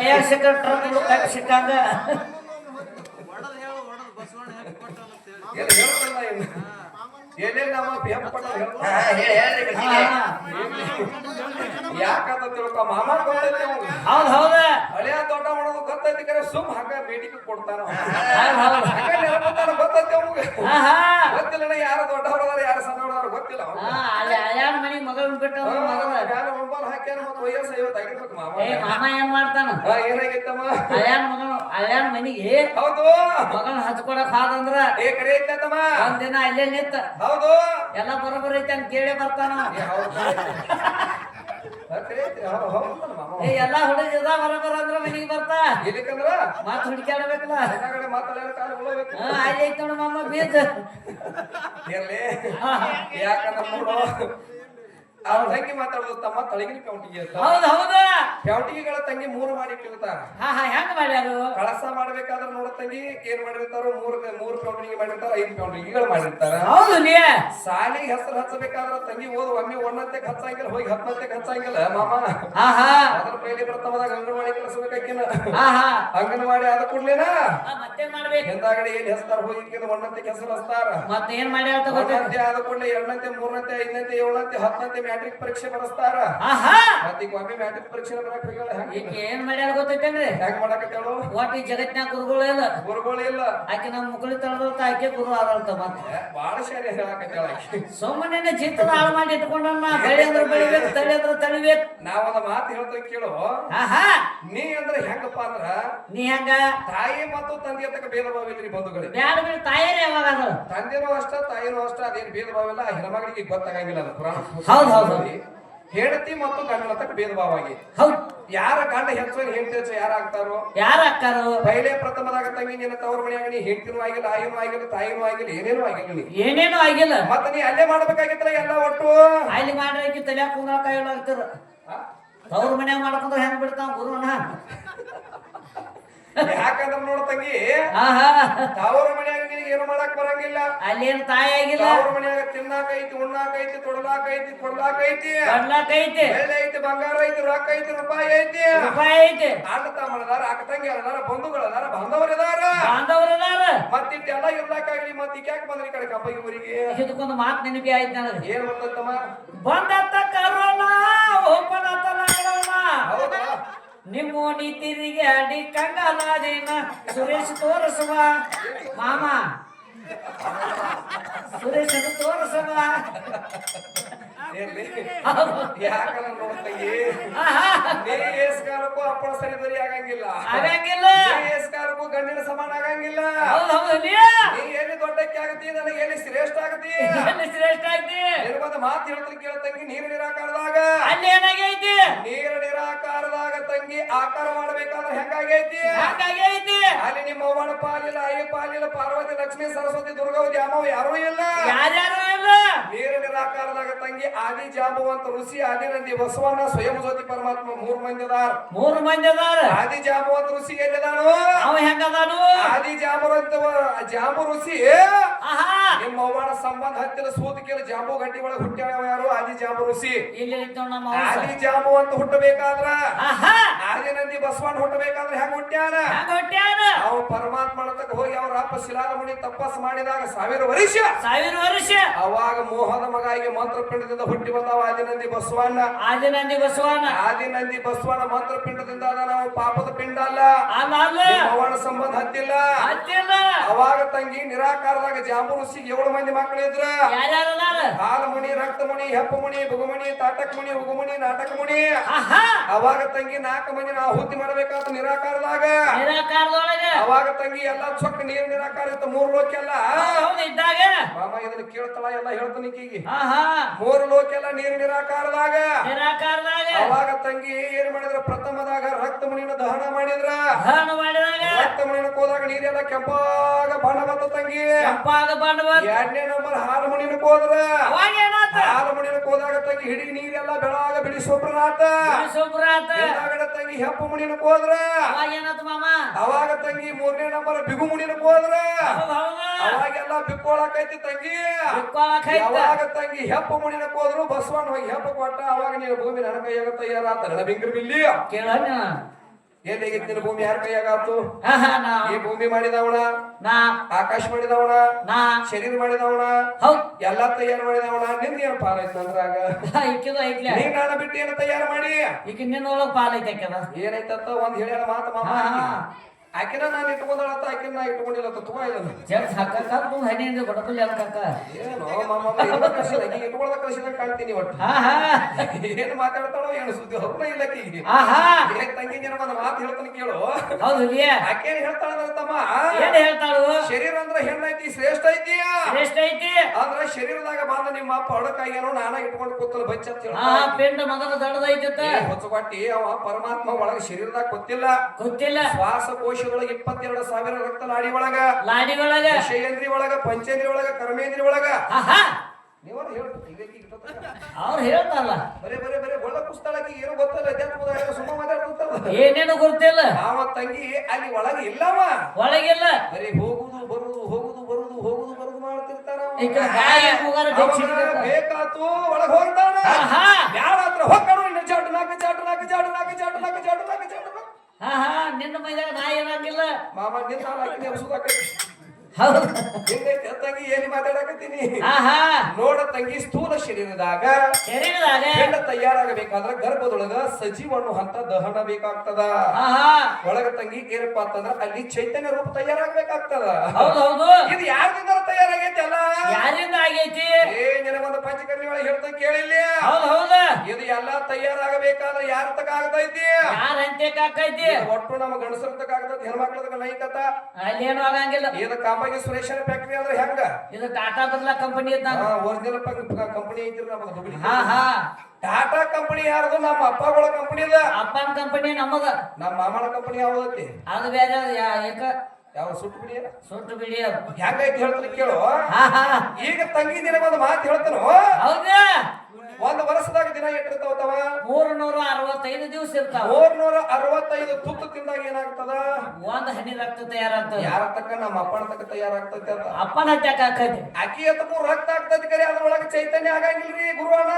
ಕೈಯಾಗ ಸಿಕ್ಕ ಟ್ರಕ್ ಕೈ ಸಿಕ್ಕಂಗ ಏನೇ ನಮ್ಮ ಯಾಕಂತ ತಿಳ್ಕೊ ಮಾಮ ಗೊತ್ತೈತಿ ಹೌದ್ ಹೌದ ಹಳೆಯ ತೋಟ ಮಾಡೋದು ಗೊತ್ತೈತಿ ಕರೆ ಸುಮ್ ಹಂಗ ಬೇಡಿಕೆ ಕೊಡ್ತಾನ ಗೊತ್ತೈತಿ ಅವಂಗ ಗೊತ್ತಿಲ್ಲ ಯಾರು ದೊಡ್ಡವ್ರದಾರ ಯಾರು ಸಣ್ಣವ್ರದಾರ ಗೊತ್ತಿಲ್ಲ ಅಳ್ಯಾನ ಮನಿ ಮಗಳ್ ಬಿಟ್ಟು ಮೊಬೈಲ್ ಹಾಕ್ಯಾನ ಮತ್ತ ವಯಸ್ಸು 50 ಆಗಿರ್ಬೇಕು ಮಾಮ ಮಾಮ ಏನ್ ಮಾಡ್ತಾನ ಏನಾಗೈತಮ್ಮ ಅಳ್ಯಾನ ಮನಿಗೆ ಹೌದು ಮಗಳನ್ನ ಹಚ್ಕೊಡಕ್ ಹಾದಂದ್ರ ಕರೆ ಐತಮ್ಮ ಒಂದಿನ ಅಲ್ಲೇ ನಿಂತ ಹೌದು ಎಲ್ಲ ಬರೋಬ್ಬರ ಐತೆ ಅಂತ ಕೇಳಿ ಬರ್ತಾನ ಎಲ್ಲ ಹುಡುಗಿದ ಬರೋಬ್ಬರ ಅಂದ್ರ ಮನಿಗೆ ಬರ್ತಾ ಇದಕ್ಕಂದ್ರ ಮತ್ ಹುಡುಕ್ಯಾಡಬೇಕಲ್ಲ ಅಲ್ಲಿ ಐತ್ ನೋಡ ಮಾಮ ಬೀಜ ಯಾಕಂದ್ರ ನೋಡು ಅವ್ರ ತಂಗಿ ಮಾತಾಡೋದು ತಮ್ಮ ತಳಗಿನ ಕೌಂಟಿಗೆ ಹೌದ ಹೌದ ಕೌಂಟಿಗೆಗಳ ತಂಗಿ 3 ಮಾಡಿ ಇಟ್ಟಿರ್ತಾರ ಹೆಂಗ್ ಮಾಡ್ಯಾರು ಕಳಸ ಮಾಡ್ಬೇಕಾದ್ರೆ ನೋಡ ತಂಗಿ ಏನ್ ಮಾಡಿರ್ತಾರೋ 3 ಕೌಂಟಿಗೆ ಮಾಡಿರ್ತಾರ 5 ಕೌಂಟಿಗೆಗಳು ಮಾಡಿರ್ತಾರ ಹೌದು ನೀ ಸಾಲಿಗೆ ಹೆಸರು ಹಚ್ಚಬೇಕಾದ್ರ ತಂಗಿ ಓದು ಒಮ್ಮೆ 1ನೇ ಹಚ್ಚಂಗಿಲ್ಲ ಹೋಗಿ 10ನೇ ಹಚ್ಚಂಗಿಲ್ಲ ಮಾಮ ಅದ್ರ ಪೈಲಿ ಪ್ರಥಮದಾಗ ಅಂಗನವಾಡಿ ಕಳಿಸ್ಬೇಕಾಕಿನ ಅಂಗನವಾಡಿ ಆದ ಕೂಡ್ಲೇನ ಮತ್ತೆ ಮಾಡ್ಬೇಕು ಹಿಂದಾಗಡೆ ಏನ್ ಹೆಸ್ತಾರ ಹೋಗಿ 1ನೇ ಹೆಸರು ಹಚ್ತಾರ ಮತ್ತೆ ಏನ್ ಮಾಡ್ಯಾರ 1ನೇ ಆದ ಕೂಡಲೇ 2ನೇ 3ನೇ 5ನೇ 7ನೇ 10ನೇ ಮ್ಯಾಟ್ರಿಕ್ ಪರೀಕ್ಷೆ ಬರೆಸ್ತಾರ ಮತ್ತೆ ಈಗ ಒಮ್ಮೆ ಮ್ಯಾಟ್ರಿಕ್ ಪರೀಕ್ಷೆ ಬರಕ್ ಹೋಗಲ್ಲ ಏನ್ ಮಾಡ್ಯಾರ ಗೊತ್ತೈತೇನ್ರಿ ಹೆಂಗ್ ಮಾಡಕತ್ತೇಳು ಒಟ್ಟು ಈ ಜಗತ್ನ್ಯಾಗ ಗುರುಗಳು ಇಲ್ಲ ಆಕೆ ನಮ್ ಮುಕಳಿ ತಳದಲ್ತ ಆಕೆ ಗುರು ಆದಲ್ತ ಮತ್ತೆ ಬಾಳ ಶಾಲೆ ಹೇಳಕತ್ತೇಳ ಸುಮ್ಮನೆ ಜೀತದ ಹಾಳು ಮಾಡಿ ಇಟ್ಕೊಂಡನ್ನ ಬೆಳೆ ಅಂದ್ರೆ ಬೆಳಿಬೇಕು ತಳಿ ಅಂದ್ರೆ ತಳಿಬೇಕು ನಾವೊಂದು ಮಾತು ಹೇಳ್ತೇವೆ ಕೇಳು ನೀ ಅಂದ್ರೆ ಹೆಂಗಪ್ಪ ಅಂದ್ರ ನೀ ಹೆಂಗ ತಾಯಿ ಮತ್ತು ತಂದೆ ತಕ್ಕ ಭೇದ ಭಾವ ಇಲ್ರಿ ಬಂಧುಗಳಿಗೆ ಬ್ಯಾಡ ಬಿಡ ತಾಯಿಯರೇ ಯಾವಾಗ ಅದ ತಂದೆನೂ ಅಷ್ಟ ತಾಯಿನೂ ಅಷ್ಟ ಅದೇನು ಭೇದ ಭಾವ ಇಲ್ಲ ಹೆಣ್ಮಗಳಿಗೆ ಗೊತ್ತಾಗಂಗಿಲ್ಲ ಅದು ಪುರಾಣ ಹೌದು ಹೆಂಡತಿ ಮತ್ತು ಗಂಡನ ತಕ್ಕ ಭೇದ ಭಾವ ಆಗಿ ಹೌದು ಯಾರ ಗಂಡ ಹೆಚ್ಚು ಹೆಂಡತಿ ಹೆಚ್ಚು ಯಾರ ಆಗ್ತಾರೋ ಯಾರ ಆಗ್ತಾರೋ ಪೈಲೆ ಪ್ರಥಮದಾಗ ತಂಗಿ ನಿನ್ನ ತವ್ರ ಮನೆಯಾಗ ನೀ ಹೆಂಡತಿನೂ ಆಗಿಲ್ಲ ಆಯಿನೂ ಆಗಿಲ್ಲ ತಾಯಿನೂ ಆಗಿಲ್ಲ ಏನೇನೂ ಆಗಿಲ್ಲ ನೀ ಏನೇನು ಆಗಿಲ್ಲ ಮತ್ತ ನೀ ಅಲ್ಲೇ ಮಾಡ್ಬೇಕಾಗಿತ್ತಲ್ಲ ಎಲ್ಲ ಒಟ್ಟು ಅಲ್ಲಿ ಮಾಡ್ರಿ ತಲ್ಯಾಕ ಕುಂದ್ರ ಕೈ ಆಗ್ತಾರ ತವ್ರ ಮನ್ಯಾಗ ಮಾಡ್ಕೊಂಡ್ರೆ ಹೆಂಗ್ ಬಿಡ್ತಾವ ಗುರುನ ಯಾಕಂದ್ರ ನೋಡ ತಂಗಿ ತವ್ರ ಮನ್ಯಾಗ ನಿನಗೆ ಏನು ಮಾಡಕ್ ಬರಂಗಿಲ್ಲ ಅಲ್ಲೇನು ತಾಯಿ ಆಗಿಲ್ಲ ತವ್ರ ಮನ್ಯಾಗ ತಿನ್ನಾಕೈತಿ ಉಣ್ಣಾಕೈತಿ ತೊಡಲಾಕೈತಿ ಕೊಡ್ಲಾಕೈತಿ ಕೊಡ್ಲಾಕೈತಿ ಬೆಳ್ಳಿ ಐತಿ ಬಂಗಾರ ಐತಿ ರೊಕ್ಕ ಐತಿ ರೂಪಾಯಿ ಐತಿ ಅಣ್ಣ ತಮ್ಮನದಾರ ಅಕ್ಕ ತಂಗಿ ಅದಾರ ಬಂಧುಗಳದಾರ ಬಾಂಧವರದಾರ ಮತ್ತಿಟ್ಟೆಲ್ಲ ಇರ್ಲಾಕಾಗ್ಲಿ ಮತ್ತ ಯಾಕೆ ಬಂದ್ರಿ ಈ ಕಡೆ ಕಬ್ಬಗಿ ಊರಿಗೆ ಇದಕ್ಕೊಂದು ಮಾತು ನೆನಪಿ ಆಯ್ತು ನನಗೆ ಏನ್ ಗೊತ್ತಮ್ಮ ಬಂದತ್ತ ಕರೋನಾ ಓಪನತ್ತ ಲಾಕ್ಡೌನಾ ಹೌದಾ ನಿಮ್ಮ ನೀತಿರಿಗೆ ಅಡಿ ಕಂಗಾಲಾದೇನ ಸುರೇಶ್ ತೋರಿಸುವ ಮಾಮ ಸುರೇಶ್ ತೋರಿಸುವ ಯಾಕಂದ್ರೆ ನೋಡ್ತೀವಿ ಕಾಲಕ್ಕೂ ಅಪ್ಪಳ ಸರಿ ಬರಿ ಆಗಂಗಿಲ್ಲ ಕಾಲಕ್ಕೂ ಗಂಡಿನ ಸಮಾನ ಆಗಂಗಿಲ್ಲ ನೀ ಎಲ್ಲಿ ದೊಡ್ಡಕ್ಕೆ ಆಗತಿ ನನಗೆ ಎಲ್ಲಿ ಶ್ರೇಷ್ಠ ಆಗತಿ ನಿನಗೊಂದು ಮಾತು ಹೇಳ್ತೀನಿ ಕೇಳ್ತಂಗಿ ನೀರು ನಿರಾಕಾರದಾಗ ಅಲ್ಲಿ ಏನಾಗೈತಿ ನೀರು ನಿರಾಕಾರದಾಗ ತಂಗಿ ಆಕಾರ ಮಾಡ್ಬೇಕಾದ್ರೆ ಹೆಂಗಾಗೈತಿ ಅಲ್ಲಿ ನಿಮ್ಮ ಅವ್ವನ ಪಾಲಿಲ್ಲ ಐ ಪಾಲಿಲ್ಲ ಪಾರ್ವತಿ ಲಕ್ಷ್ಮೀ ಸರಸ್ವತಿ ದುರ್ಗಾವತಿ ಅಮ್ಮವ ಯಾರೂ ಇಲ್ಲ ನೀರು ನಿರಾಕಾರದಾಗ ತಂಗಿ ಆದಿ ಜಾಂಬುವಂತ ಋಷಿ ಆದಿನಂದಿ ಬಸವಣ್ಣ ಸ್ವಯಂ ಜ್ಯೋತಿ ಪರಮಾತ್ಮ 3 ಮಂದಿ ಅದಾರ ಆದಿ ಜಾಂಬುವಂತ ಋಷಿ ಎಲ್ಲಿದಾನು ಅವ ಹೆಂಗದಾನು ಆದಿ ಜಾಂಬು ಋಷಿ ನಿಮ್ಮ ಅವ್ವನ ಸಂಬಂಧ ಹತ್ತಿರ ಸೂತಿಕೆಲ್ಲ ಜಾಂಬು ಗಂಟಿ ಒಳಗೆ ಹುಟ್ಟ್ಯಾವ ಯಾರು ಆದಿ ಜಾಂಬು ಋಷಿ ಆದಿ ಜಾಂಬು ಅಂತ ಹುಟ್ಟಬೇಕಾದ್ರ ಆದಿನಂದಿ ಬಸವಣ್ಣ ಹುಟ್ಟಬೇಕಾದ್ರೆ ಹೆಂಗ ಹುಟ್ಟ್ಯಾನ ಅವ ಪರಮಾತ್ಮ ತಕ್ಕ ಹೋಗಿ ಅವ್ರ ಅಪ್ಪ ಶಿಲಾದ ಮುನಿ ತಪಸ್ ಮಾಡಿದಾಗ 1000 ವರ್ಷ ಅವಾಗ ಮೋಹದ ಮಗಾಗಿ ಮಂತ್ರ ಪಿಂಡದಿಂದ ಹುಟ್ಟಿ ಬಂದವ ಆದಿನಂದಿ ಬಸವಣ್ಣ ಮಂತ್ರ ಪಿಂಡದಿಂದ ನಾವು ಪಾಪದ ಪಿಂಡ ಅಲ್ಲ ಅವನ ಸಂಬಂಧ ಹತ್ತಿಲ್ಲ ಅವಾಗ ತಂಗಿ ನಿರಾಕಾರದಾಗ ಜಾಂಬು ಋಷಿಗೆ 7 ಮಂದಿ ಮಕ್ಕಳು ಇದ್ರ ಹಾಲಮುನಿ ರಕ್ತಮುನಿ ಹೆಪ್ಪಮುನಿ ಭುಗುಮುನಿ ತಾಟಕ ಮುನಿ ಉಗುಮುನಿ ನಾಟಕ ಮುನಿ ಅವಾಗ ತಂಗಿ 4 ಮಂದಿ ಆಹುತಿ ಮಾಡ್ಬೇಕಾತ ನಿರಾಕಾರದಾಗ ಅವಾಗ ತಂಗಿ ಎಲ್ಲಾ ಚೊಕ್ಕ ನೀರು ನಿರಾಕಾರ ಇತ್ತು 3 ಲೋಕ ಎಲ್ಲ ಮಾಮ ಇದನ್ನ ಕೇಳ್ತಾಳ ಎಲ್ಲ ಹೇಳ್ತಾನೆ ಈಕಿಗೆ 3 ಲೋಕ ಎಲ್ಲ ನೀರು ನಿರಾಕಾರದಾಗ ಅವಾಗ ತಂಗಿ ಏನ್ ಮಾಡಿದ್ರ ಪ್ರಥಮದಾಗ ರಕ್ತ ಮುನಿನ ದಹನ ಮಾಡಿದ್ರ ರಕ್ತ ಮುನಿನ ಹೋದಾಗ ನೀರೆಲ್ಲ ಕೆಂಪಾಗ ಬಣ್ಣ ಬಂತ ತಂಗಿ 2ನೇ ನಂಬರ್ ಹಾಲು ಮುನಿನ ಹೋದ್ರ ಹಾಲು ಮುನಿನ ಹೋದಾಗ ತಂಗಿ ಹಿಡಿ ನೀರೆಲ್ಲ ಬೆಳಾಗ ಬಿಡಿ ಸೊಬ್ರನಾಥ ತಂಗಿ ಹೆಪ್ಪ ಮುನಿನ ಹೋದ್ರ ಅವಾಗ ತಂಗಿ 3ನೇ ನಂಬರ್ ಬಿಗು ಮುನಿನ ಹೋದ್ರ ಅವಾಗೆಲ್ಲ ಬಿಕ್ಕೋಳಕೈತಿ ತಂಗಿ ಅವಾಗ ತಂಗಿ ಹೆಪ್ಪ ಮುನಿನ ಹೋದ್ರು ಬಸವಣ್ಣ ಹೋಗಿ ಹೆಪ್ಪ ಕೊಟ್ಟ ಅವಾಗ ನೀನು ಭೂಮಿ ನನ್ನ ಕೈಯಾಗ ತಯಾರಾತ ನನ್ನ ಬಿಂಗ್ರ ಬಿಲ್ಲಿ ಎಲ್ಲಿ ಹೇಗಿತ್ತಿನ ಭೂಮಿ ಯಾರ ಕೈಯಾಗಾತು ನಾ ಈ ಭೂಮಿ ಮಾಡಿದವನ ನಾ ಆಕಾಶ ಮಾಡಿದವನ ನಾ ಶರೀರ ಮಾಡಿದವನ ಹೌದ್ ಎಲ್ಲಾ ತಯಾರು ಮಾಡಿದವನ ನಿಂದ ಏನ್ ಪಾಲೈತೆ ಅಂದ್ರಾಗ ಇಕ್ಕಿದು ಐತ್ಲೆ ನೀ ನಾನು ಬಿಟ್ಟು ಏನು ತಯಾರು ಮಾಡಿ ಈಗ ನಿನ್ನೊಳಗ್ ಪಾಲೈತೆ ಅಕ್ಕೆದ ಏನೈತತ್ತ ಒಂದ್ ಹೇಳ್ಯಾರ ಮಾತು ಮಾಮ ಆಕಿನ ನಾನು ಇಟ್ಕೊಂಡಳತ್ತ ಆಕಿನ ನಾ ಇಟ್ಕೊಂಡಿಲ್ಲ ತುಂಬಾ ಇದನ್ನು ಜಡ್ ಹಾಕಕ್ಕ ಹನಿ ಬಡಕಲ್ಲಿ ಅನ್ಕಕ್ಕ ಏನು ಮಾಮ ಇಟ್ಕೊಳ್ಳದ ಕಳಿಸಿದಾಗ ಕಾಣ್ತೀನಿ ಒಟ್ಟು ಏನ್ ಮಾತಾಡ್ತಾಳೋ ಏನು ಸುದ್ದಿ ಹೊರನ ಇಲ್ಲ ಆಕಿಗೆ ತಂಗಿ ಜನ ಒಂದ್ ಮಾತು ಹೇಳ್ತಾನೆ ಕೇಳು ಹೌದು ಆಕೇನ್ ಹೇಳ್ತಾಳ ತಮ್ಮ ಏನ್ ಹೇಳ್ತಾಳು ಶರೀರ ಅಂದ್ರ ಹೆಣ್ಣೈತಿ ಶ್ರೇಷ್ಠ ಐತಿ ಶ್ರೇಷ್ಠ ಐತಿ ಅಂದ್ರ ಶರೀರದಾಗ ಬಂದ ನಿಮ್ಮ ಅಪ್ಪ ಹೊಡಕಾಗ್ಯಾನೋ ನಾನ ಇಟ್ಕೊಂಡು ಕೂತಲ್ಲ ಬಚ್ಚ ಪೆಂಡ ಮಗನ ದಡದೈತಿ ಹೊಸಬಟ್ಟಿ ಅವ ಪರಮಾತ್ಮ ಒಳಗ ಶರೀರದಾಗ ಗೊತ್ತಿಲ್ಲ ಗೊತ್ತಿಲ್ಲ ಶ್ವಾಸಕೋಶದೊಳಗ 22,000 ರಕ್ತ ನಾಡಿ ಒಳಗ ಲಾಡಿ ಒಳಗ ವಿಷಯೇಂದ್ರಿ ಒಳಗ ಪಂಚೇಂದ್ರಿ ಒಳಗ ಕರ್ಮೇಂದ್ರಿ ಒಳಗ ನೀವ ಅವ್ರು ಹೇಳ್ತಾರಲ್ಲ ಬರೇ ಬರೇ ಬರೇ ಒಳ್ಳ ಪುಸ್ತಕಕ್ಕೆ ಏನು ಗೊತ್ತಲ್ಲ ಸುಮ್ಮ ಮಾತಾಡ್ತಾರ ಏನೇನು ಗೊತ್ತಿಲ್ಲ ಅವ ತಂಗಿ ಅಲ್ಲಿ ಒಳಗ ಇಲ್ಲವ ಒಳಗಿಲ್ಲ ಬರೀ ಹೋಗುದು ಬರುದು ಹೋಗುದು ಬರುದು ಹೋಗುದು ಬರುದು ಮಾಡ್ತಿರ್ತಾರ ಬೇಕಾತು ಒಳಗ ಹೋಗ್ತಾನ ಯಾರಾತ್ರ ಹೋಗ್ತಾನು ಇನ್ನು ಚಾಟು ನಾಲ್ಕು ಚಾಟು ನಾಲ್ಕು ಚಾಟು ನಾಲ್ಕು ಚಾಟು ನಾಲ್ಕು ಚಾಟು ನಾಲ್ಕು ಚಾಟು ನಿನ್ನ ಮೈದಾಗ ನಾ ಏನಾಗಿಲ್ಲ ಮಾಮ ನಿನ್ನ ಹಾಕಿ ಎಬ್ಸುದಾಕೈತಿ ಹೌದು ಹೆಂಗೈತೆ ತಂಗಿ ಏನಿ ಮಾತಾಡಕತ್ತೀನಿ ನೋಡ ತಂಗಿ ಸ್ಥೂಲ ಶರೀರದಾಗ ಹೆಣ್ಣ ತಯಾರಾಗಬೇಕಾದ್ರ ಗರ್ಭದೊಳಗ ಸಜೀವಣ್ಣು ಹಂತ ದಹನ ಬೇಕಾಗ್ತದ ಒಳಗ ತಂಗಿ ಏನಪ್ಪ ಅಂತಂದ್ರ ಅಲ್ಲಿ ಚೈತನ್ಯ ರೂಪ ತಯಾರಾಗಬೇಕಾಗ್ತದ ಇದು ಯಾರಿಂದ ತಯಾರಾಗೈತಿ ಅಲ್ಲ ಯಾರಿಂದ ಆಗೈತಿ ಒಂದು ಪಂಚಕರ್ಣಿ ಒಳಗೆ ಹೇಳ್ತಾ ಕೇಳಿಲ್ಲ ಇದು ಎಲ್ಲಾ ತಯಾರಾಗಬೇಕಾದ್ರೆ ಯಾರ ತಕ ಆಗ್ತೈತಿ ಒಟ್ಟು ನಮ್ಮ ಗಂಡಸರ ತಕ ಆಗ್ತೈತಿ ಹೆಣ್ಮಕ್ಳದ ನೈಕತ ಅಲ್ಲೇನು ಆಗಂಗಿಲ್ಲ ಇದು ಕಾಂಬಾಗಿ ಸುರೇಶನ ಫ್ಯಾಕ್ಟರಿ ಅಂದ್ರೆ ಹೆಂಗ ಇದು Tata Birla company original company ಐತಿ ನಮ್ಮ ದುಬಳಿ ಟಾಟಾ ಕಂಪನಿ ಯಾರ್ದು ನಮ್ಮ ಅಪ್ಪಗಳ ಕಂಪನಿ ಅದ ಅಪ್ಪನ ಕಂಪನಿ ನಮ್ಮದ ನಮ್ಮ ಮಾಮನ ಕಂಪನಿ ಯಾವ್ದೈತಿ ಅದು ಬೇರೆ ಯಾವ ಸುಟ್ಟು ಬಿಡಿ ಹೆಂಗೈತಿ ಹೇಳ್ತಾನೆ ಕೇಳು ಈಗ ತಂಗಿ ದಿನ ಒಂದು ಮಾತು ಹೇಳ್ತಾನು ಹೌದಾ ಒಂದು ವರ್ಷದಾಗ ದಿನ ಎಟ್ಟಿರ್ತಾವ 365 ದಿವಸ ಇರ್ತಾವ 365 ತುತ್ತು ತಿಂದಾಗ ಏನಾಗ್ತದ ಒಂದ್ ಹನಿ ರಕ್ತ ತಯಾರಾಗ್ತದ ಯಾರ ತಕ್ಕ ನಮ್ಮ ಅಪ್ಪನ ತಕ್ಕ ತಯಾರಾಗ್ತೈತಿ ಅಂತ ಅಪ್ಪನ ಹತ್ಯಾಕ ಆಕೈತಿ ಅಕ್ಕಿ ಎತ್ತಕ್ಕೂ ರಕ್ತ ಆಗ್ತೈತಿ ಕರೆ ಅದ್ರೊಳಗೆ ಚೈತನ್ಯ ಆಗಂಗಿಲ್ರಿ ಗುರುವಣ್ಣ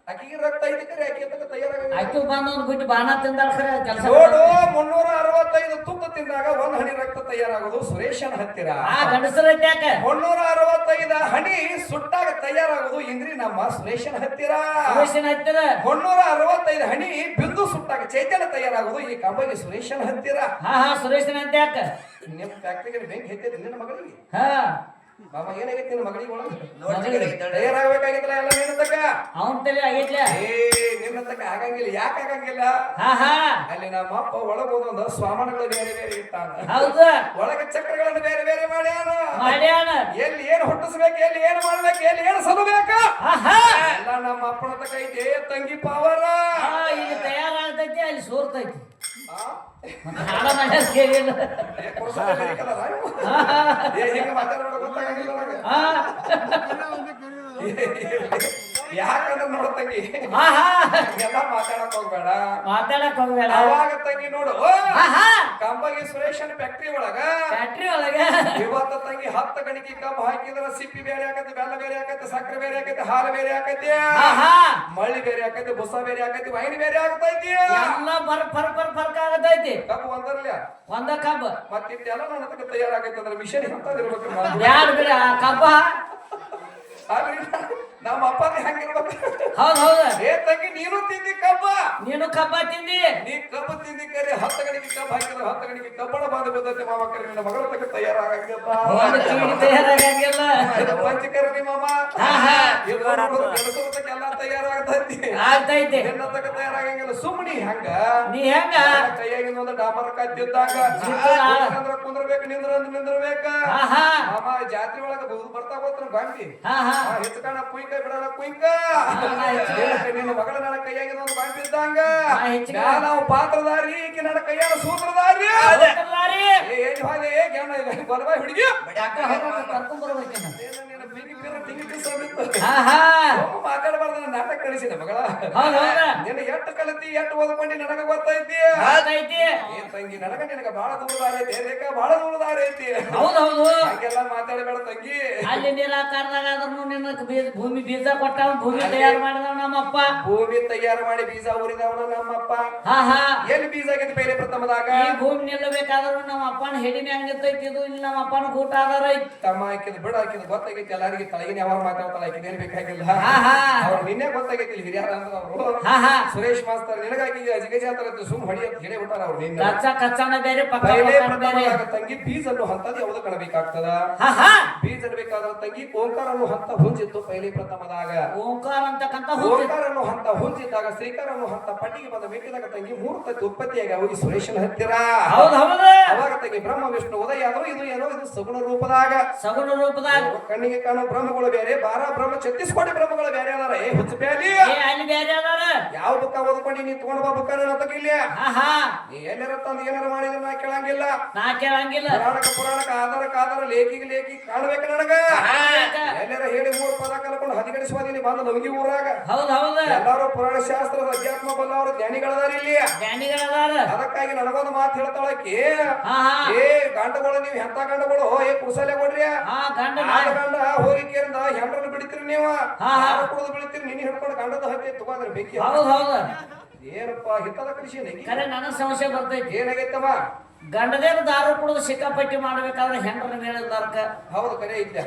ಅಕ್ಕಿಗೆ ರಕ್ತ ಐತಿ ಕರೆ ಅಕ್ಕಿ ಎತ್ತಕ್ಕ ತಯಾರಾಗಂಗಿಲ್ಲ ಅಕ್ಕಿ ಬಂದವನ್ ಬಿಟ್ಟು ಬಾಣ ತಿಂದಾಳ ಖರೆ ಕೆಲಸ ನೋಡು 365 ತುತ್ತು ತಿಂದಾಗ ಒಂದ್ ಹನಿ ರಕ್ತ ತಯಾರಾಗೋದು ಸುರೇಶನ ಹತ್ತಿರ ಗಂಡಸರ ಹತ್ಯಾಕ 365 ಹನಿ ಸುಟ್ಟಾಗ ತಯಾರಾಗೋದು ಇಂದ್ರಿ ನಮ್ಮ ಸುರೇಶನ ಹತ್ತಿರ 365 ಹನಿ ಬಿಂದು ಸುಟ್ಟಾಗ ಚೈತನ್ಯ ತಯಾರಾಗೋದು ಈ ಕಂಬಗಿ ಸುರೇಶನ ಹತ್ತಿರ ಸುರೇಶನ ಹತ್ಯಾಕ ನಿಮ್ಮ ಫ್ಯಾಕ್ಟರಿಗೆ ಬೆಂಕಿ ಹತ್ತಿರ ನಿನ್ನ ಮಗಳಿಗೆ ಮಾಮ ಏನಾಗೈತಿ ನಿನ್ನ ಮಗಳಿಗೆ ತಯಾರಾಗಬೇಕಾಗಿತ್ತಲ್ಲ ಎಲ್ಲ ನಿನ್ನ ತಕ್ಕ ಅವನ್ ತಲೆ ಆಗೈತ್ಲ ನಿನ್ನ ತಕ್ಕ ಆಗಂಗಿಲ್ಲ ಯಾಕೆ ಆಗಂಗಿಲ್ಲ ಅಲ್ಲಿ ನಮ್ಮ ಅಪ್ಪ ಒಳಗೋದೊಂದು ಸ್ವಾಮನಗಳು ಬೇರೆ ಬೇರೆ ಇಟ್ಟಾನ ಹೌದು ಒಳಗ ಚಕ್ರಗಳನ್ನು ಬೇರೆ ಬೇರೆ ಮಾಡ್ಯಾನ ಎಲ್ಲಿ ಏನು ಹುಟ್ಟಿಸ್ಬೇಕು ಎಲ್ಲಿ ಏನು ಮಾಡ್ಬೇಕು ಎಲ್ಲಿ ಏನು ಸಲಬೇಕು ಎಲ್ಲ ನಮ್ಮ ಅಪ್ಪನ ತಕ್ಕ ಐತೆ ತಂಗಿ ಪಾವರ ಈಗ ತಯಾರಾಗ್ತೈತಿ ಅಲ್ಲಿ ಸೋರ್ತೈತಿ ಯಾಕಂದ್ರೆ ನೋಡ ತಂಗಿ ಎಲ್ಲ ಮಾತಾಡಕ್ ಹೋಗ್ಬೇಡ ಅವಾಗ ತಂಗಿ ನೋಡು ಕಂಬಗಿ ಸುರೇಶನ್ ಫ್ಯಾಕ್ಟ್ರಿ ಒಳಗ ಇವತ್ತ ತಂಗಿ 10 ಗಣಿಕೆ ಕಬ್ಬು ಹಾಕಿದ್ರ ಸಿಪ್ಪಿ ಬೇರೆ ಆಕತಿ ಬೆಲ್ಲ ಬೇರೆ ಆಕತಿ ಸಕ್ಕರೆ ಬೇರೆ ಆಕತಿ ಹಾಲು ಬೇರೆ ಆಕತಿ ಮಳ್ಳಿ ಬೇರೆ ಆಕತಿ ಬುಸ ಬೇರೆ ಆಕತಿ ವೈನ್ ಬೇರೆ ಆಗ್ತೈತಿ ಫರ್ಕ್ ಆಗತೈತಿ ಕಬ್ಬು ಒಂದ ಕಬ್ಬ ಮತ್ತಿಟ್ಟೆಲ್ಲ ನನ್ನ ತಕ್ಕ ತಯಾರಾಗೈತೆ ಅಂದ್ರೆ ಮಿಷನ್ ಅಂತದಿರ್ಬೇಕು ಕಬ್ಬ ನಮ್ಮ ಅಪ್ಪನೇ ಹಂಗಿರ್ಬೇಕು ಹೌದು ಏ ತಂಗಿ ನೀನು ತಿಂದಿ ಕಬ್ಬ ನೀನು ಕಬ್ಬ ತಿಂದಿ ನೀ ಕಬ್ಬು ತಿಂದಿ ಕರೆ 10 ಗಣಿಕೆ ಕಬ್ಬು ಹಾಕಿದ್ರೆ 10 ಗಣಿಕೆ ಕಬ್ಬಣ ಬಾಂಧ ಬರ್ತೈತೆ ಮಾಮ ಕರೆ ನಿನ್ನ ಮಗಳ ತಕ್ಕ ತಯಾರಾಗಂಗಿಲ್ಲ ಪಂಚಕರ್ಣಿ ಮಾಮ ಎಲ್ಲ ತಯಾರಾಗ್ತೈತಿ ನಿನ್ನ ತಕ್ಕ ತಯಾರಾಗಂಗಿಲ್ಲ ಸುಮ್ಮನಿ ಹಂಗ ನೀ ಹೆಂಗ ಕೈಯಾಗಿನ ಒಂದು ಡಾಮರ ಕದ್ದಿದ್ದಾಗ ಕುಂದ್ರಬೇಕು ನಿಂದ್ರಬೇಕ ಮಾಮ ಜಾತ್ರೆ ಒಳಗ ಬರ್ತಾ ಹೋತ್ರ ಗಾಂಧಿ ಹೆಚ್ಚಕಣ ಕುಯ್ಕ ಬಿಡಲ್ಲ ಕುಯ್ಕ ನಿನ್ನ ಮಗಳ ನನ್ನ ಕೈಯಾಗಿನ ಒಂದು ಗಾಂಧಿ ಇದ್ದಂಗ ನಾವು ಪಾತ್ರಧಾರಿ ಈಕೆ ನನ್ನ ಕೈಯಾಗ ಸೂತ್ರಧಾರಿ ಏನ್ ಹಾಗೆ ಬಲವಾಯಿ ಹುಡುಗಿ ಬಿರ ತಿಂಗಿ ಕಿಸ್ಸೋದಿತ್ತು ಆಹಾ ಮಾತಾಡಬಾರ್ದು ನಾಟಕ ಕಳಿಸಿದ ಮಗಳ ನಿನ್ನ ಎಟ್ಟು ಕಲಿತಿ ಎಟ್ಟು ಓದ್ಕೊಂಡಿ ನನಗ ಗೊತ್ತೈತಿ ಏನ್ ತಂಗಿ ನನಗ ನಿನಗ ಬಾಳ ದೂರದಾರ ಐತಿ ರೇಖಾ ಬಾಳ ದೂರದಾರ ಐತಿ ಹೌದೌದು ಹಂಗೆಲ್ಲ ಮಾತಾಡಬೇಡ ತಂಗಿ ಅಲ್ಲಿ ನಿರಾಕಾರದಾಗ ಆದ್ರೂ ನಿನ್ನ ಭೂಮಿ ಬೀಜ ಕೊಟ್ಟಾವ ಭೂಮಿ ತಯಾರು ಮಾಡಿದವ ನಮ್ಮಪ್ಪ ಭೂಮಿ ತಯಾರು ಮಾಡಿ ಬೀಜ ಊರಿದವನ ನಮ್ಮಪ್ಪ ಎಲ್ಲಿ ಬೀಜ ಆಗೈತಿ ಪೈಲೆ ಪ್ರಥಮದಾಗ ಈ ಭೂಮಿ ನಿಲ್ಲಬೇಕಾದ್ರೂ ನಮ್ಮ ಅಪ್ಪನ ಹೆಡಿ ಮ್ಯಾಂಗ ಇರ್ತೈತಿ ಇದು ಇಲ್ಲಿ ನಮ್ಮ ಅಪ್ಪನ ಊಟ ಆದಾರ ತಮ್ಮ ಹಾಕಿದ್ ಬಿಡ ಹಾಕಿದ್ ಗೊತ್ತಾಗೈತಿ ಎಲ್ಲರಿಗೆ ತಳಗಿನ ಯಾವಾಗ ಮಾತಾಡ್ತಾಳ ಹಾಕಿದ್ ಏನ್ ಬೇಕಾಗಿಲ್ಲ ಅವ್ರು ನಿನ್ನೆ ಗೊತ್ತಾಗೈತಿ ಇಲ್ಲಿ ಹಿರಿಯರ ಅವರು ಸುರೇಶ್ ಮಾಸ್ತರ್ ನಿನಗಾಗಿ ಜಿಗಜಾತರ ಸುಮ್ ಹೊಡಿ ಅಂತ ಹೇಳಿ ಬಿಟ್ಟಾರ ಅವ್ರು ನಿನ್ನ ಕಚ್ಚಾನ ಬೇರೆ ತಂಗಿ ಬೀಜ ಅನ್ನೋ ಹಂತದ ಯಾವ್ದು ಕಣಬೇಕಾಗ್ತದ ಬೀಜ ಬೇಕಾದ್ರ ತಂಗಿ ಓಂಕಾರ ಅನ್ನೋ ಹಂತ ಹುಂಜಿತ್ತು ಪೈಲೆ ಪ್ರಥಮದಾಗ ಓಂಕಾರ ಅಂತಕ್ಕಂತ ಓಂಕಾರ ಅನ್ನೋ ಹಂತ ಹುಂಜಿದ್ದಾಗ ಶ್ರೀಕಾರ ಅನ್ನೋ ಹಂತ ಪಟ್ಟಿಗೆ ಬಂದ ಮೆಟ್ಟಿದಾಗ ತಂಗಿ ಮೂರು ತತ್ತಿ ಉತ್ಪತ್ತಿಯಾಗಿ ಹೋಗಿ ಸುರೇಶನ ಹತ್ತಿರ ಅವಾಗ ತಂಗಿ ಬ್ರಹ್ಮ ವಿಷ್ಣು ಉದಯ ಆದ್ರೂ ಇದು ಏನೋ ಇದು ಸಗುಣ ರೂಪದಾಗ ಕಣ್ಣಿಗೆ ಕಾಣೋ ಬ್ರಹ್ಮಗಳು ಬೇರೆ ಬಾರ ಬ್ರಹ್ಮ 36 ಕೋಟಿ ಬ್ರಹ್ಮಗಳು ಬೇರೆ ಅದಾರ ಏ ಹುಚ್ಚ ಬ್ಯಾಲಿ ಯಾವ ಬುಕ್ಕ ಓದ್ಕೊಂಡು ನೀ ತಗೊಂಡ್ ಬಾ ಬುಕ್ಕ ಇಲ್ಲ ನೀ ಎಲ್ಲಾರ ತಂದು ಏನಾರ ಮಾಡಿದ್ರೆ ನಾ ಕೇಳಂಗಿಲ್ಲ ಪುರಾಣಕ ಆಧಾರ ಲೇಖಿ ಕಾಣ್ಬೇಕ ನನಗ ಎಲ್ಲಾರ ಹೇಳಿ 3 ಪದ ಕಲ್ಕೊಂಡು ಹದಿಗಡಿಸುವುದಿಲ್ಲ ಬಂದ ನಮಗಿ ಊರಾಗ ಎಲ್ಲಾರು ಪುರಾಣ ಶಾಸ್ತ್ರದ ಅಧ್ಯಾತ್ಮ ಬಲ್ಲವರು ಜ್ಞಾನಿಗಳದಾರ ಇಲ್ಲಿ ಅದಕ್ಕಾಗಿ ನನಗೊಂದು ಮಾತು ಹೇಳ್ತಾಳಕ್ಕೆ ಏ ಗಂಡಗಳು ನೀವು ಎಂತ ಗಂಡಗಳು ಏ ಕುಸಲೆ ಕೊಡ್ರಿ ಗಂಡ ಹೋಗಿಕೆಯಿಂದ ಹೆಂಡ್ರನ್ನು ಬಿಡ್ತೀರಿ ನೀವು ಕುಡಿದು ಬಿಡ್ತೀರಿ ನಿನ್ನ ಹಿಡ್ಕೊಂಡು ಗಂಡದ ಹತ್ತಿ ತಗೋದ್ರೆ ಬೇಕಿ ಏನಪ್ಪ ಹಿತ್ತದ ಕೃಷಿ ನನ್ನ ಸಮಸ್ಯೆ ಬರ್ತೈತಿ ಏನಾಗೈತಮ್ಮ ಗಂಡದೇನು ದಾರು ಕುಡಿದು ಸಿಕ್ಕಾಪಟ್ಟಿ ಮಾಡ್ಬೇಕಾದ್ರೆ ಹೆಂಡ್ರನ್ನ ಹೇಳಿದಾರ್ಕ ಹೌದು ಕರೆ ಐತೆ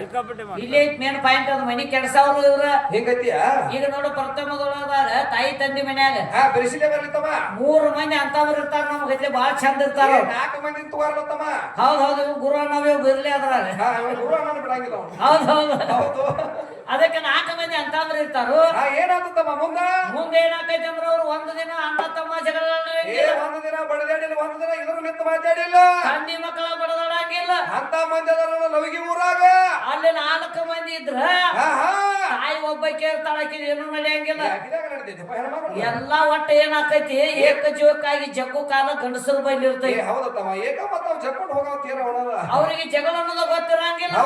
ಇಲ್ಲೇ ಮೇನ್ ಪಾಯಿಂಟ್ ಅದು ಮನಿ ಕೆಡ್ಸವ್ರು ಇವ್ರ ಹೆಂಗತಿಯ ಈಗ ನೋಡು ಪ್ರಥಮದೊಳಗಾರ ತಾಯಿ ತಂದಿ ಮನ್ಯಾಗ ಬೆರೆಸಿಲೆ ಬರ್ಲಿತ್ತಮ್ಮ 3 ಮಂದಿ ಅಂತವ್ರು ಇರ್ತಾರ ನಮ್ ಗತ್ಲೆ ಬಾಳ ಚಂದ ಇರ್ತಾರ 4 ಮಂದಿ ತಗೋರ್ಲತ್ತಮ್ಮ ಹೌದು ಗುರು ಅನ್ನವೇ ಬಿರ್ಲಿ ಅದ್ರಾಗ ಗುರು ಅನ್ನ ಬಿಡಂಗಿಲ್ಲ ಹೌದು ಅದಕ್ಕೆ 4 ಮಂದಿ ಅಂತವ್ರು ಇರ್ತಾರು ಏನಾಗ್ತಮ್ಮ ಮುಂದೆ ಏನಾಕೈತಿ ಅಂದ್ರ ಅವ್ರು ಒಂದು ದಿನ ಅಣ್ಣ ತಮ್ಮ ಜಗಳ ಒಂದು ದಿನ ಬಡದಾಡಿಲ್ಲ ಒಂದು ದಿನ ಇದ್ರ ನಿಂತು ಮಾತಾಡಿಲ್ಲ ತಂದಿ ಮಕ್ಕಳ ಬಡದಾಡಂಗಿಲ್ಲ ಅಂತ ಮಂದಿ ಅದಾರ ಲವಿಗಿ ಊರಾಗ ಅಲ್ಲಿ 4 ಮಂದಿ ಇದ್ರ ತಾಯಿ ಒಬ್ಬಕ್ಕೆ ಇರ್ತಾಳಕಿ ಏನು ನಡೆಯಂಗಿಲ್ಲ ಎಲ್ಲಾ ಒಟ್ಟ ಏನಾಕೈತಿ ಏಕ ಜೀವಕ್ಕಾಗಿ ಜಗ್ಗು ಕಾಲ ಗಂಡಸರು ಬೈಲಿ ಇರ್ತೈತಿ ಹೌದತ್ತಮ್ಮ ಏಕ ಮತ್ತ ಜಗ್ಕೊಂಡು ಹೋಗತ್ತೀರ ಅವ್ರಿಗೆ ಜಗಳ ಅನ್ನೋದು ಗೊತ್ತಿರಂಗಿಲ್ಲ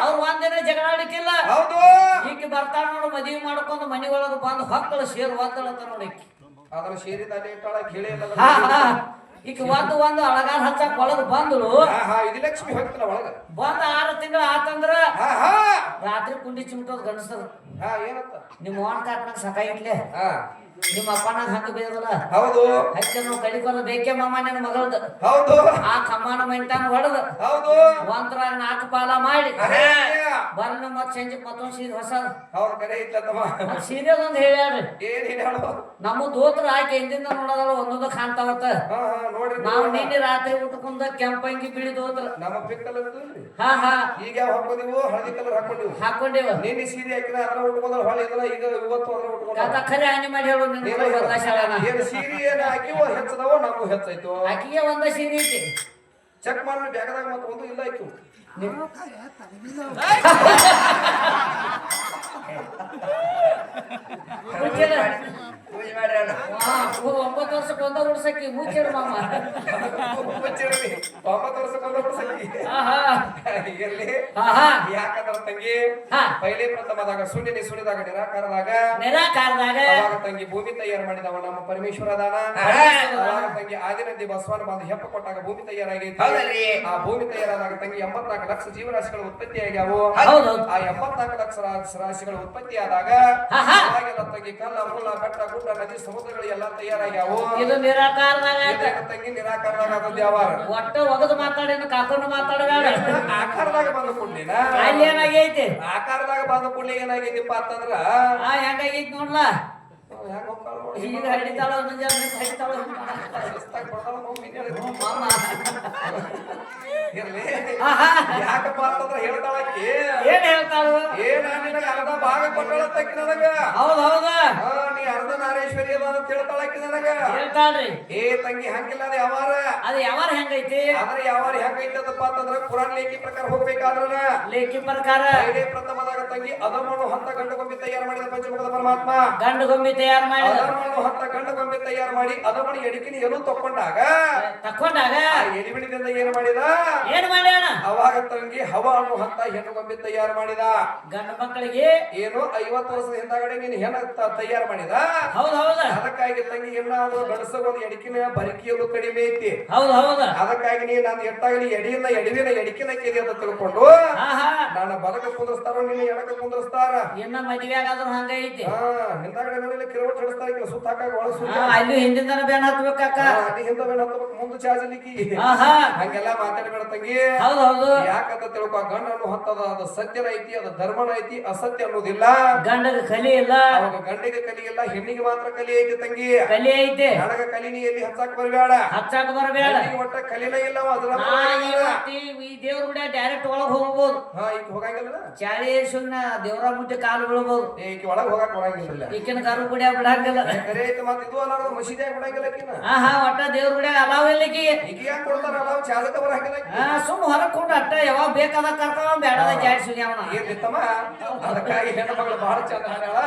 ಅವ್ರು ಒಂದಿನ ಜಗಳ ಆಡಿಕಿಲ್ಲ ಈಗ ಬರ್ತಾಳ ನೋಡು ಮದುವೆ ಮಾಡ್ಕೊಂಡು ಮನಿ ಒಳಗ ಬಂದು ಹೊಕ್ಕಳು ಸೇರು ಒದ್ದಳತ್ತ ನೋಡಿಕಿ ಅದನ್ನ ಸೇರಿದಲ್ಲಿ ಇಟ್ಟಾಳ ಕೇಳಿ ಈಗ ಒಂದು ಅಳಗಾಲ ಹಚ್ಚಕ್ ಒಳಗ ಬಂದಳು ಇದು ಲಕ್ಷ್ಮಿ ಹೋಗ್ತಾಳ ಒಳಗ ಬಂದ 6 ತಿಂಗಳು ಆತಂದ್ರ ರಾತ್ರಿ ಕುಂಡಿ ಚಿಮಟೋದ್ ಗಂಡಸರು ಏನಂತ ನಿಮ್ಮ ಓನ್ ಕಾಕನಾಗ ಸಕಾಯಿಟ್ಲೆ ನಿಮ್ಮ ಅಪ್ಪನಾಗ ಹಂಗ ಬೇದಲ್ಲ ಹೌದು ಹಚ್ಚ ನಾವು ಕಡಿಕೊಂಡ ಬೇಕೆ ಮಾಮ ನನ್ನ ಮಗಳದ ಹೌದು ಆ ಕಮ್ಮನ ಮೆಂಟಾನ ಹೊಡೆದ ಹೌದು ಒಂದ್ರಾಗ 4 ಪಾಲ ಮಾಡಿ ಬರ್ನ ಮತ್ ಸಂಜೆ ಮತ್ತೊಂದ್ ಸೀರೆ ಹೊಸ ಹೌದು ಕರೆ ಐತ್ಲತ್ತಮ್ಮ ಸೀರೆ ಒಂದ್ ಹೇಳ್ಯಾರ ಏನ್ ಹೇಳು ನಮ್ಮ ದೋತ್ರ ಆಕೆ ಹಿಂದಿಂದ ನೋಡೋದಲ್ಲ ಒಂದೊಂದು ಕಾಣ್ತಾವತ್ತ ನಾವು ನಿನ್ನೆ ರಾತ್ರಿ ಉಟ್ಕೊಂಡ ಕೆಂಪಂಗಿ ಬಿಳಿ ದೋತ್ರ ನಮ್ಮ ಪಿಕ್ಕಲ್ ಈಗ ಯಾವ ಹಾಕೋದಿವು ಹಳದಿ ಕಲರ್ ಹಾಕೊಂಡೇವ ನಿನ್ನೆ ಸೀರೆ ಹಾಕಿದ ಅದ್ರ ಉಟ್ಕೊಂಡ್ರ ಹೊಳೆ ಇದಲ್ಲ ಈಗ ಇವತ್ತು ಅದ್ರ ಉಟ್ಕೊಂಡ ಖರೆ ಹಾನಿ ಮಾಡಿ ಹೇಳು ಏನು ಸೀರೆ ಏನು ಹಾಕಿವೋ ಹೆಚ್ಚದವೋ ನಮಗೂ ಹೆಚ್ಚಾಯ್ತು ಆಕಿಗೆ ಒಂದ ಸೀರೆ ಐತಿ ಚೆಕ್ ಮಾಡಿ ಬ್ಯಾಗದಾಗ ಮತ್ತೆ ಒಂದು ಇಲ್ಲ ಆಯ್ತು ಒಂಬತ್ತು ವರ್ಷಕ್ಕೆ ಒಂದ ಉಡ್ಸಕ್ಕಿ ಮುಚ್ಚಿಡು ಮಾಮ 9 ವರ್ಷಕ್ಕೊಂದ ಉಡ್ಸಕ್ಕಿ ಯಾಕಂದ್ರ ತಂಗಿ ಪೈಲೆ ಪ್ರಥಮದಾಗ ಸುಣಿದಾಗ ನಿರಾಕಾರದಾಗ ತಂಗಿ ಭೂಮಿ ತಯಾರು ಮಾಡಿದವ ನಮ್ಮ ಪರಮೇಶ್ವರ ಅದಾನ ತಂಗಿ ಆದಿನಂದಿ ಬಸವನ ಬಂದು ಹೆಪ್ಪ ಕೊಟ್ಟಾಗ ಭೂಮಿ ತಯಾರಾಗೈತಿ ಆ ಭೂಮಿ ತಯಾರಾದಾಗ ತಂಗಿ 84 ಲಕ್ಷ ಜೀವರಾಶಿಗಳು ಉತ್ಪತ್ತಿ ಆಗ್ಯಾವು ಆ 84 ಲಕ್ಷ ರಾಶಿಗಳು ಉತ್ಪತ್ತಿ ಆದಾಗ ತಂಗಿ ಕಲ್ಲ ಮುಳ್ಳ ಬೆಟ್ಟ ಗುಡ್ಡ ನದಿ ಸಮುದ್ರಗಳು ಎಲ್ಲ ತಯಾರಾಗ್ಯಾವು ಇದು ನಿರಾಕಾರದಾಗ ತಂಗಿ ನಿರಾಕಾರದಾಗ ಯಾವ ಒಟ್ಟ ಒಗದು ಮಾತಾಡೇನು ಕಾಕೊಂಡು ಮಾತಾಡಬೇಡ ಆಕಾರದಾಗ ಬಂದ ಕೂಡ್ಲಿನ ಅಲ್ಲಿ ಏನಾಗೈತಿ ಆಕಾರದಾಗ ಬಂದ ಕೂಡ್ಲಿ ಏನಾಗೈತಿಪ್ಪ ಅಂತಂದ್ರ ಹೆಂಗಾಗೈತಿ ನೋಡ್ಲಾ ಈಗ ಹಿಡಿತಾಳ ಹಿಡಿತಾಳ ಮಾಮ ಯಾಕಪ್ಪ ಅಂತಂದ್ರ ಹೇಳ್ತಾಳಕ್ಕಿ ಏನ್ ಹೇಳ್ತಾಳು ಏನ ನಿನಗ ಅರ್ಧ ಭಾಗ ಕೊಟ್ಟಳತ್ತಕ್ಕಿ ನನಗ ಹೌದೌದ ನೀ ನೀ ಅರ್ಧನಾರೇಶ್ವರಿ ಅದ ಅಂತ ಹೇಳ್ತಾಳಕಿ ನನಗ ಹೇಳ್ತಾಳ್ರಿ. ಏ ತಂಗಿ ಹಂಗಿಲ್ಲ ಅದು ಯಾವಾರ ಅದು ಯಾವಾರ ಹೆಂಗೈತಿ ಆದ್ರೆ ಯಾವಾರ ಹೆಂಗೈತದಪ್ಪ ಅಂತಂದ್ರ ಪುರಾಣ ಲೇಖಿ ಪ್ರಕಾರ ಹೋಗ್ಬೇಕಾದ್ರ ಲೇಖಿ ಪ್ರಕಾರ ಇದೇ ಪ್ರಥಮದಾಗ ತಂಗಿ ಅದಮನು ಹಂತ ಗಂಡು ಗೊಂಬೆ ತಯಾರು ಮಾಡಿದ ಪಂಚಮುಖದ ಪರಮಾತ್ಮ ಗಂಡು ಗೊಂಬೆ ತಯಾರು ಮಾಡಿದ ಅದಮನು ಹಂತ ಗಂಡು ಗೊಂಬೆ ತಯಾರು ಮಾಡಿ ಅದಮನಿ ಎಡಿಕಿನ ಎಲು ತಕೊಂಡಾಗ ಎಲಿಬಿಡಿದಿಂದ ಏನ್ ಮಾಡಿದ ಏನ್ ಮಾಡ್ಯಾನ ಅವಾಗ ತಂಗಿ ಹವ ಅನ್ನೋ ಹಂತ ಹೆಣ್ಣು ಗೊಂಬೆ ತಯಾರು ಮಾಡಿದ ಗಂಡು ಮಕ್ಕಳಿಗೆ ಏನು 50 ವರ್ಷದ ಹಿಂದಾಗಡೆ ನೀನು ಹೆಣ್ಣ ತಯಾರು ಮಾಡಿದ ಹೌದ್ ಹೌದ ಅದಕ್ಕಾಗಿ ತಂಗಿ ಏನಾದ್ರು ಗಣಸಗೋದು ಎಡಿಕಿನ ಬರಿಕೆಯಲ್ಲೂ ಕಡಿಮೆ ಐತಿ ಹೌದ್ ಹೌದ ಅದಕ್ಕಾಗಿ ನೀ ನಾನು ಎಟ್ಟಾಗಲಿ ಎಡಿಯಿಂದ ಎಡವಿನ ಎಡಿಕಿನ ಕೆದಿ ಅಂತ ತಿಳ್ಕೊಂಡು ನಾನು ಬಲಕ ಕುಂದ್ರಸ್ತಾರ ನೀನು ಎಡಕ ಕುಂದ್ರಸ್ತಾರ ಇನ್ನ ಮದುವೆ ಆಗಾದ್ರು ಹಂಗ ಐತಿ ಹಿಂದಾಗಡೆ ನೋಡಿಲ್ಲ ಕಿರವಟ್ ಹಿಡಿಸ್ತಾರ ಸುತ್ತ ಹಾಕಾಗ ಒಳ ಸುತ್ತ ಅಲ್ಲಿ ಹಿಂದಿನ ಬೇಣ ಹತ್ಬೇಕಕ್ಕ ಅಲ್ಲಿ ಹಿಂದ ಬೇಣ ಹತ್ಬೇಕು ಮುಂದೆ ಚಾಜಲಿಕ್ಕಿ ಹಂಗೆಲ್ಲ ಮಾತಾಡಬೇಡ ತಂಗಿ ಹೌದ್ ಹೌದು ಯಾಕಂತ ತಿಳ್ಕೊ ಗಂಡ ಅನ್ನೋ ಹಂತದ ಅದು ಸತ್ಯನ ಐತಿ ಅದು ಧರ್ಮನ ಐತಿ ಅಸತ್ಯ ಅನ್ನೋದಿಲ್ಲ ಗಂಡಗ ಕಲಿ ಇಲ್ಲ ಅವಾಗ ಗಂಡಿಗೆ ಕಲಿ ಇಲ್ಲ ಹೆಣ್ಣಿಗೆ ಮಾತ್ರ ಕಲಿ ಐತಿ ತಂಗಿ ಕಲಿ ಐತಿ ನನಗ ಕಲಿನಿ ಎಲ್ಲಿ ಹಚ್ಚಾಕ ಬರಬೇಡ ಹಚ್ಚಾಕ ಬರಬೇಡ ಒಟ್ಟ ಕಲಿನ ಇಲ್ಲ ಅದ್ರ ಈ ದೇವ್ರ ಗುಡಿ ಡೈರೆಕ್ಟ್ ಒಳಗ್ ಹೋಗ್ಬೋದು ಈಗ ಹೋಗಂಗಿಲ್ಲ ಚಾಳೇಶ್ವರನ ದೇವರ ಮುಟ್ಟಿ ಕಾಲು ಬೀಳ್ಬೋದು ಈಗ ಒಳಗ್ ಹೋಗಕ್ ಬರಂಗಿಲ್ಲ ಈಕಿನ ಕರು ಗುಡಿಯ ಬಿಡಂಗಿಲ್ಲ ಕರೆ ಐತಿ ಮತ್ತೆ ಇದು ಅಲ್ಲ ಮಸೀದಿಯಾಗ ಬಿಡಂಗಿಲ್ಲ ಆಕಿನ ಒಟ್ಟ ದೇವ್ರ ಗುಡಿಯಾಗ ಅಲಾವ್ ಇಲ್ಲ ಈಗ ಯಾಕೆ ಕೊಡ್ತಾರ ಅಲಾವ್ ಚಾದಕ ಬರಂಗಿಲ್ಲ ಸುಮ್ ಹೊರಕೊಂಡು ಅಟ್ಟ ಯಾವಾಗ ಬೇಕಾದಾಗ ಕರ್ಕೊಂಡ್ ಬೇಡದ ಜಾಡ್ಸಿ ಅವನ ಏನಿತ್ತಮ್ಮ ಅದಕ್ಕಾಗಿ ಹೆಣ್ಣು ಮಗಳು ಬಹಳ ಚಂದ ಹಾಡಾಳ